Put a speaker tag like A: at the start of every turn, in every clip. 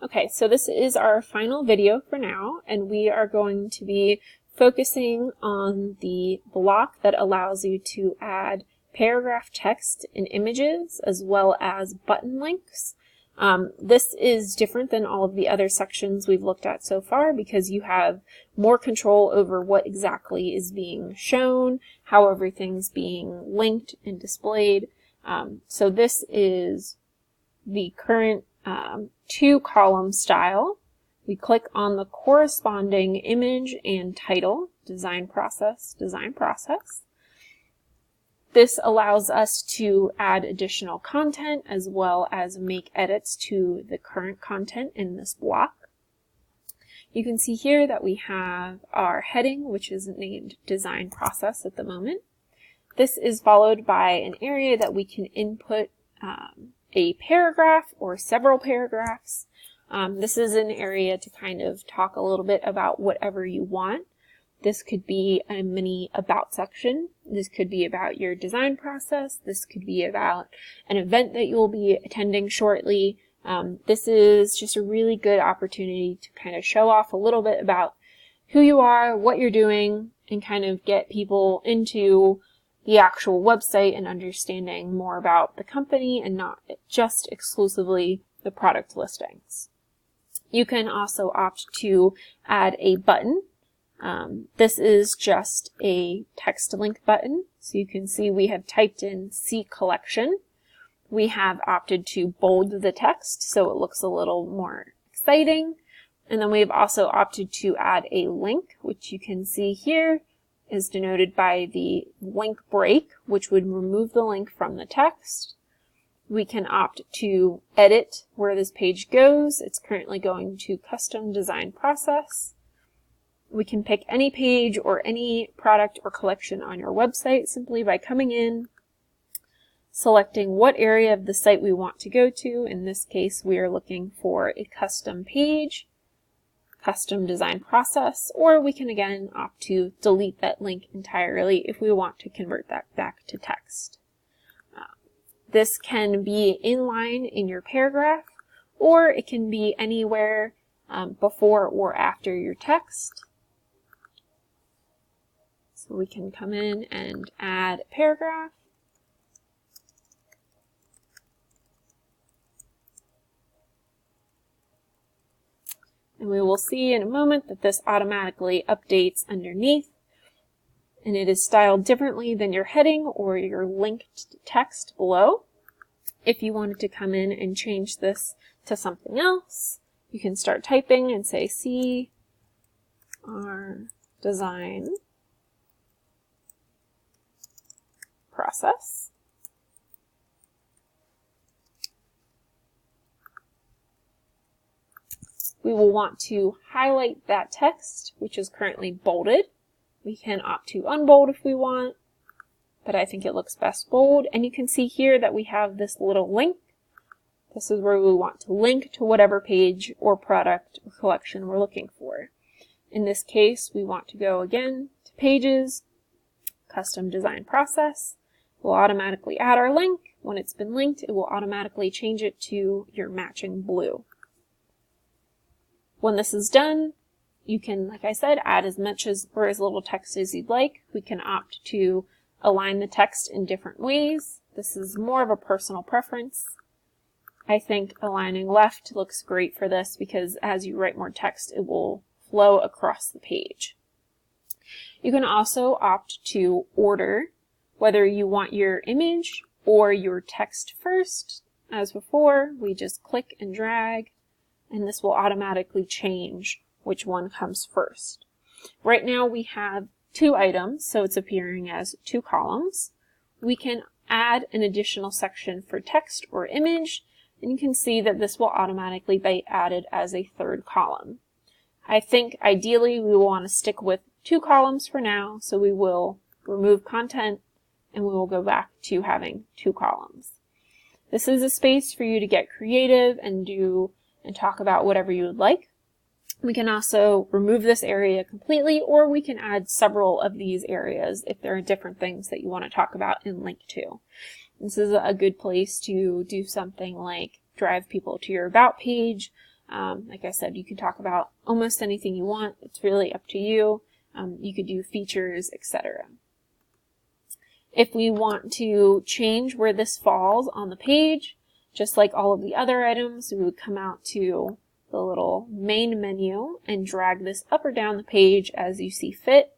A: Okay, so this is our final video for now, and we are going to be focusing on the block that allows you to add paragraph text and images as well as button links. This is different than all of the other sections we've looked at so far because you have more control over what exactly is being shown, how everything's being linked and displayed. So this is the current two-column style. We click on the corresponding image and title, design process, design process. This allows us to add additional content as well as make edits to the current content in this block. You can see here that we have our heading, which is named design process at the moment. This is followed by an area that we can input a paragraph or several paragraphs. This is an area to kind of talk a little bit about whatever you want. This could be a mini about section. This could be about your design process. This could be about an event that you'll be attending shortly. This is just a really good opportunity to kind of show off a little bit about who you are, what you're doing, and kind of get people into the actual website and understanding more about the company and not just exclusively the product listings. You can also opt to add a button. This is just a text link button. So you can see we have typed in See Collection. We have opted to bold the text so it looks a little more exciting. And then we've also opted to add a link, which you can see here is denoted by the link break, which would remove the link from the text. We can opt to edit where this page goes. It's currently going to custom design process. We can pick any page or any product or collection on your website simply by coming in, selecting what area of the site we want to go to. In this case, we are looking for a custom page, custom design process, or we can again opt to delete that link entirely if we want to convert that back to text. This can be inline in your paragraph, or it can be anywhere before or after your text. So we can come in and add a paragraph. And we will see in a moment that this automatically updates underneath, and it is styled differently than your heading or your linked text below. If you wanted to come in and change this to something else, you can start typing and say See our design process. We will want to highlight that text, which is currently bolded. We can opt to unbold if we want, but I think it looks best bold. And you can see here that we have this little link. This is where we want to link to whatever page or product or collection we're looking for. In this case, we want to go again to Pages, Custom Design Process. We'll automatically add our link. When it's been linked, it will automatically change it to your matching blue. When this is done, you can, like I said, add as much or as little text as you'd like. We can opt to align the text in different ways. This is more of a personal preference. I think aligning left looks great for this because as you write more text, it will flow across the page. You can also opt to order whether you want your image or your text first. As before, we just click and drag, and this will automatically change which one comes first. Right now we have two items, so it's appearing as two columns. We can add an additional section for text or image, and you can see that this will automatically be added as a third column. I think ideally we will want to stick with two columns for now, so we will remove content and we will go back to having two columns. This is a space for you to get creative and talk about whatever you would like. We can also remove this area completely, or we can add several of these areas if there are different things that you want to talk about and link to. This is a good place to do something like drive people to your About page, Like I said, you can talk about almost anything you want. It's really up to you. You could do features, etc. If we want to change where this falls on the page, just like all of the other items, we would come out to the little main menu and drag this up or down the page as you see fit.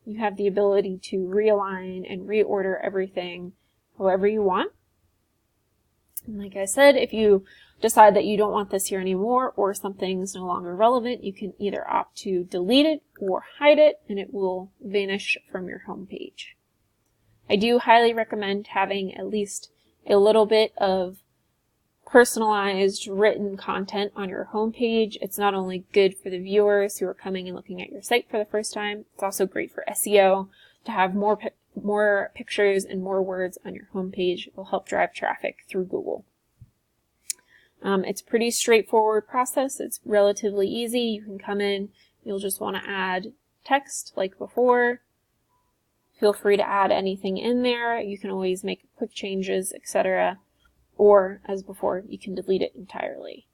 A: You have the ability to realign and reorder everything however you want. And like I said, if you decide that you don't want this here anymore or something's no longer relevant, you can either opt to delete it or hide it, and it will vanish from your home page. I do highly recommend having at least a little bit of personalized written content on your homepage. It's not only good for the viewers who are coming and looking at your site for the first time, it's also great for SEO to have more pictures and more words on your homepage. It will help drive traffic through Google. It's a pretty straightforward process. It's relatively easy. You can come in, you'll just want to add text like before. Feel free to add anything in there. You can always make quick changes, etc. Or, as before, you can delete it entirely.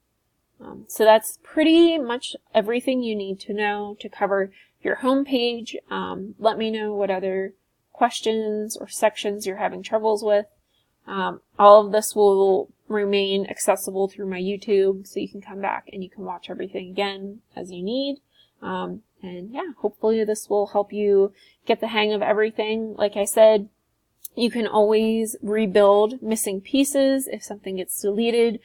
A: So that's pretty much everything you need to know to cover your home page. Let me know what other questions or sections you're having troubles with. All of this will remain accessible through my YouTube, so you can come back and you can watch everything again as you need. And yeah, hopefully this will help you get the hang of everything. Like I said, you can always rebuild missing pieces if something gets deleted.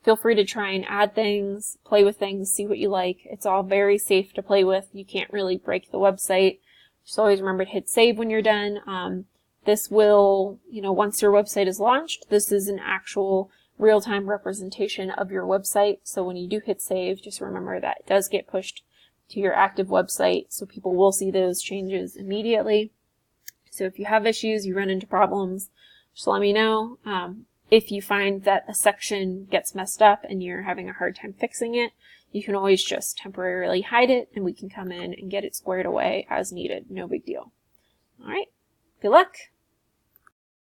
A: Feel free to try and add things, play with things, see what you like. It's all very safe to play with. You can't really break the website. Just always remember to hit save when you're done. This will, once your website is launched, this is an actual real-time representation of your website. So when you do hit save, just remember that it does get pushed to your active website, so people will see those changes immediately. So if you have issues, you run into problems, just let me know. If you find that a section gets messed up and you're having a hard time fixing it, you can always just temporarily hide it and we can come in and get it squared away as needed. No big deal. All right. Good luck.